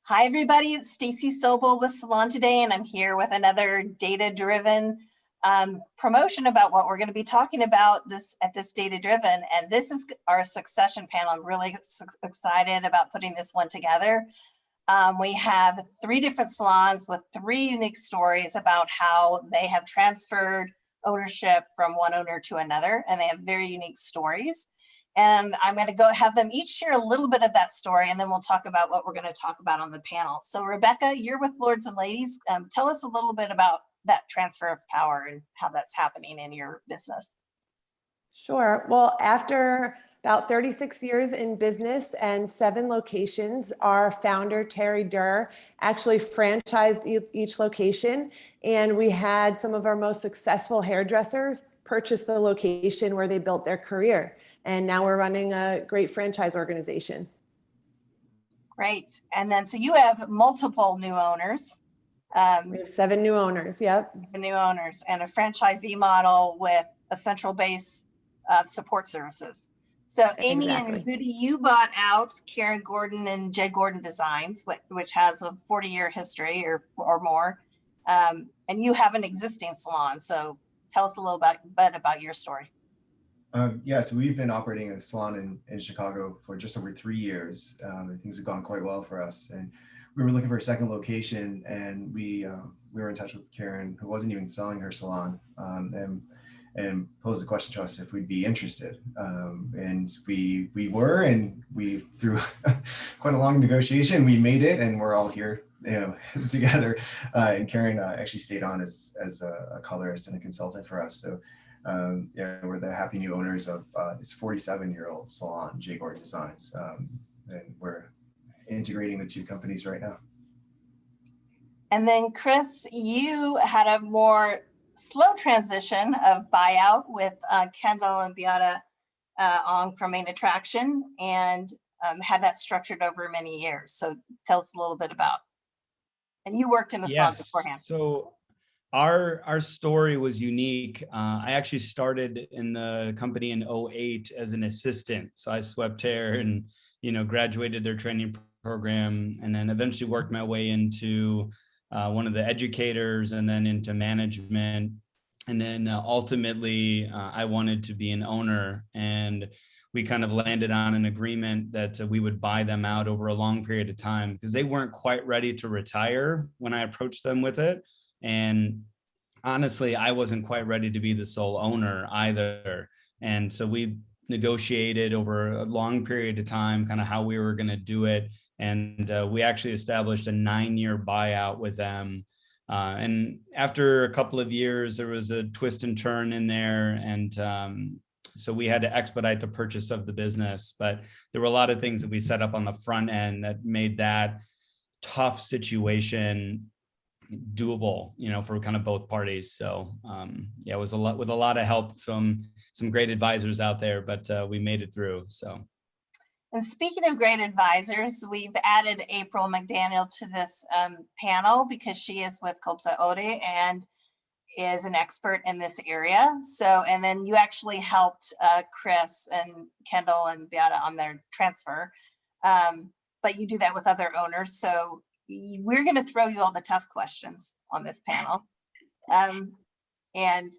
Hi, everybody. It's Stacy Sobel with Salon Today, and I'm here with another data-driven promotion about what we're going to be talking about at this data-driven. And this is our succession panel. I'm really excited about putting this one together. We have 3 different salons with 3 unique stories about how they have transferred ownership from one owner to another, and they have very unique stories. And I'm going to go have them each share a little bit of that story, and then we'll talk about what we're going to talk about on the panel. So Rebecca, you're with Lords and Ladies. Tell us a little bit about that transfer of power and how that's happening in your business. Sure. Well, after about 36 years in business and 7 locations, our founder, Terry Durr, actually franchised each location. And we had some of our most successful hairdressers purchase the location where they built their career. And now we're running a great franchise organization. Great. And then, so you have multiple new owners. We have 7 new owners, yep. New owners and a franchisee model with a central base of support services. So Amy Exactly. and Rudy, you bought out Karen Gordon and Jay Gordon Designs, which has a 40-year history or more. And you have an existing salon. So tell us a little bit about your story. Yeah, so we've been operating a salon in Chicago for just over 3 years. And things have gone quite well for us. And we were looking for a second location, and we were in touch with Karen, who wasn't even selling her salon, and posed the question to us if we'd be interested. And we were, and we through quite a long negotiation, we made it, and we're all here, together. And Karen actually stayed on as a colorist and a consultant for us. So. Yeah, we're the happy new owners of this 47-year-old salon, Jay Gordon Designs, and we're integrating the 2 companies right now. And then Chris, you had a more slow transition of buyout with Kendall and Beatte Ong from Main Attraction, and had that structured over many years. So tell us a little bit about. And you worked in the salon beforehand. So. Our story was unique. I actually started in the company in 2008 as an assistant. So I swept hair and, graduated their training program, and then eventually worked my way into one of the educators and then into management. And then ultimately I wanted to be an owner, and we kind of landed on an agreement that we would buy them out over a long period of time because they weren't quite ready to retire when I approached them with it. And honestly, I wasn't quite ready to be the sole owner either. And so we negotiated over a long period of time, kind of how we were going to do it. And we actually established a 9-year buyout with them. And after a couple of years, there was a twist and turn in there. And so we had to expedite the purchase of the business. But there were a lot of things that we set up on the front end that made that tough situation doable, for kind of both parties. So yeah, it was with a lot of help from some great advisors out there, but we made it through. So. And speaking of great advisors, we've added April McDaniel to this panel because she is with Kopsa Otte and is an expert in this area. So, and then you actually helped Chris and Kendall and Beatte on their transfer, but you do that with other owners. So we're going to throw you all the tough questions on this panel, and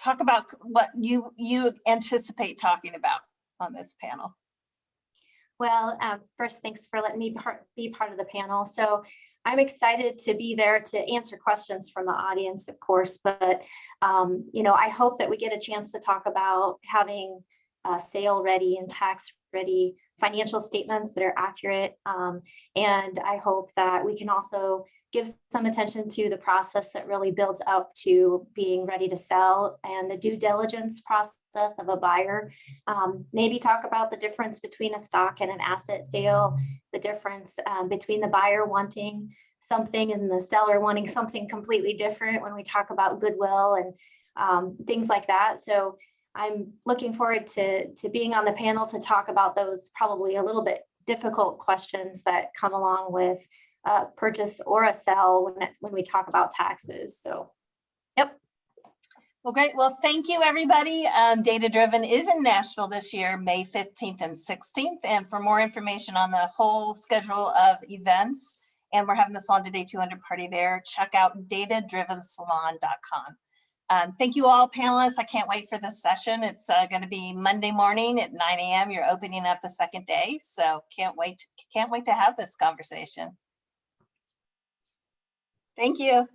talk about what you anticipate talking about on this panel. Well, first, thanks for letting me be part of the panel. So I'm excited to be there to answer questions from the audience, of course, but I hope that we get a chance to talk about having sale ready and tax ready financial statements that are accurate. And I hope that we can also give some attention to the process that really builds up to being ready to sell and the due diligence process of a buyer. Maybe talk about the difference between a stock and an asset sale, the difference between the buyer wanting something and the seller wanting something completely different when we talk about goodwill and things like that. So I'm looking forward to being on the panel to talk about those probably a little bit difficult questions that come along with a purchase or a sell when we talk about taxes. So, yep. Well, great. Well, thank you, everybody. Data-Driven is in Nashville this year, May 15th and 16th. And for more information on the whole schedule of events and we're having the Salon Today 200 party there. Check out datadrivensalon.com. Thank you all panelists. I can't wait for this session. It's going to be Monday morning at 9 a.m. You're opening up the second day, so can't wait to have this conversation. Thank you.